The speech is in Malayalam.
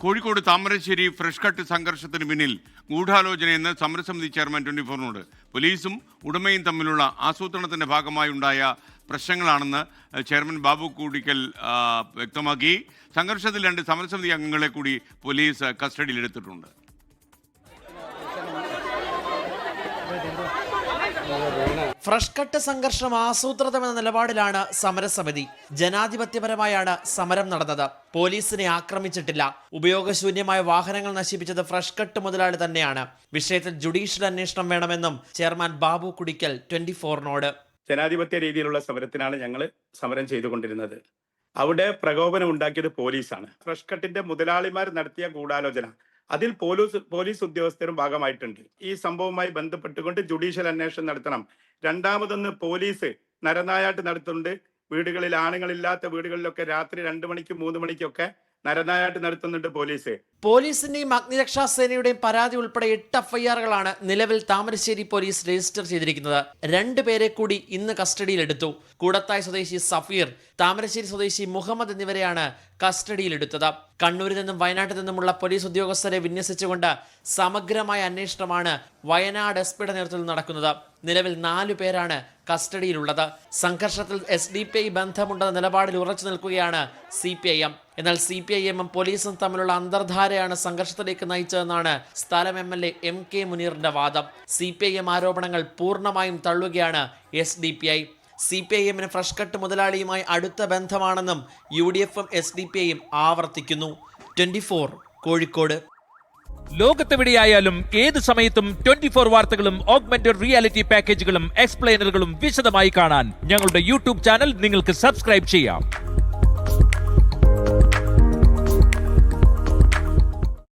കോഴിക്കോട് താമരശ്ശേരി ഫ്രഷ് കട്ട് സംഘർഷത്തിന് പിന്നിൽ ഗൂഢാലോചനയെന്ന് സമരസമിതി ചെയർമാൻ 24നോട്. പോലീസും ഉടമയും തമ്മിലുള്ള ആസൂത്രണത്തിന്റെ ഭാഗമായി ഉണ്ടായ പ്രശ്നങ്ങളാണെന്ന് ചെയർമാൻ ബാബു കൂടിക്കൽ വ്യക്തമാക്കി. സംഘർഷത്തിൽ 2 സമരസമിതി അംഗങ്ങളെ കൂടി പോലീസ് കസ്റ്റഡിയിലെടുത്തിട്ടുണ്ട്. ഫ്രഷ് കട്ട് സംഘർഷം ആസൂത്രിതമെന്ന നിലപാടിലാണ് സമരസമിതി. ജനാധിപത്യപരമായാണ് സമരം നടന്നത്. പോലീസിനെ ആക്രമിച്ചിട്ടില്ല. ഉപയോഗശൂന്യമായ വാഹനങ്ങൾ നശിപ്പിച്ചത് ഫ്രഷ് കട്ട് മുതലാളി തന്നെയാണ്. വിഷയത്തിൽ ജുഡീഷ്യൽ അന്വേഷണം വേണമെന്നും ചെയർമാൻ ബാബു കുടിക്കൽ 24നോട്. ജനാധിപത്യ രീതിയിലുള്ള സമരത്തിനാണ് ഞങ്ങൾ സമരം ചെയ്തുകൊണ്ടിരുന്നത്. അവിടെ പ്രകോപനം ഉണ്ടാക്കിയത് പോലീസാണ്. ഫ്രഷ് കട്ടിന്റെ മുതലാളിമാർ നടത്തിയ ഗൂഢാലോചന, അതിൽ പോലീസ് ഉദ്യോഗസ്ഥരും ഭാഗമായിട്ടുണ്ട്. ഈ സംഭവവുമായി ബന്ധപ്പെട്ടുകൊണ്ട് ജുഡീഷ്യൽ അന്വേഷണം നടത്തണം. രണ്ടാമതൊന്ന്, പോലീസ് നരനായാട്ട് നടത്തുന്നുണ്ട്. വീടുകളിൽ ആണുങ്ങളില്ലാത്ത വീടുകളിലൊക്കെ രാത്രി 2 മണിക്കും 3 മണിക്കൊക്കെ നരനായാട്ട് നടത്തുന്നുണ്ട് പോലീസ്. പോലീസിന്റെയും അഗ്നിരക്ഷാസേനയുടെയും പരാതി ഉൾപ്പെടെ 8 എഫ്ഐആറുകളാണ് നിലവിൽ താമരശ്ശേരി പോലീസ് രജിസ്റ്റർ ചെയ്തിരിക്കുന്നത്. 2 പേരെ കൂടി ഇന്ന് കസ്റ്റഡിയിലെടുത്തു. കൂടത്തായ് സ്വദേശി സഫീർ, താമരശ്ശേരി സ്വദേശി മുഹമ്മദ് എന്നിവരെയാണ് കസ്റ്റഡിയിലെടുത്തത്. കണ്ണൂരിൽ നിന്നും വയനാട്ടിൽ നിന്നുമുള്ള പോലീസ് ഉദ്യോഗസ്ഥരെ വിന്യസിച്ചുകൊണ്ട് സമഗ്രമായ അന്വേഷണമാണ് വയനാട് എസ്പിയുടെ നേതൃത്വത്തിൽ നടക്കുന്നത്. നിലവിൽ 4 പേരാണ് കസ്റ്റഡിയിലുള്ളത്. സംഘർഷത്തിൽ SDPI ബന്ധമുണ്ടെന്ന നിലപാടിൽ ഉറച്ചു നിൽക്കുകയാണ് CPIM. എന്നാൽ CPIM-ഉം പോലീസും തമ്മിലുള്ള അന്തർധാരയാണ് സംഘർഷത്തിലേക്ക് നയിച്ചതെന്നാണ് സ്ഥലം MLA MK മുനീറിന്റെ വാദം. CPIM ആരോപണങ്ങൾ പൂർണ്ണമായും തള്ളുകയാണ് SDPI. CPIM-ന് ഫ്രഷ് കട്ട് മുതലാളിയുമായി അടുത്ത ബന്ധമാണെന്നും UDF-ഉം SDPI-യും ആവർത്തിക്കുന്നു. 24 കോഴിക്കോട്. ലോകത്തെവിടെയായാലും ഏത് സമയത്തും 24 വാർത്തകളും ഓഗ്മെന്റഡ് റിയാലിറ്റി പാക്കേജുകളും എക്സ്പ്ലെയിനറുകളും വിശദമായി കാണാൻ ഞങ്ങളുടെ YouTube ചാനൽ നിങ്ങൾക്ക് സബ്സ്ക്രൈബ് ചെയ്യാം.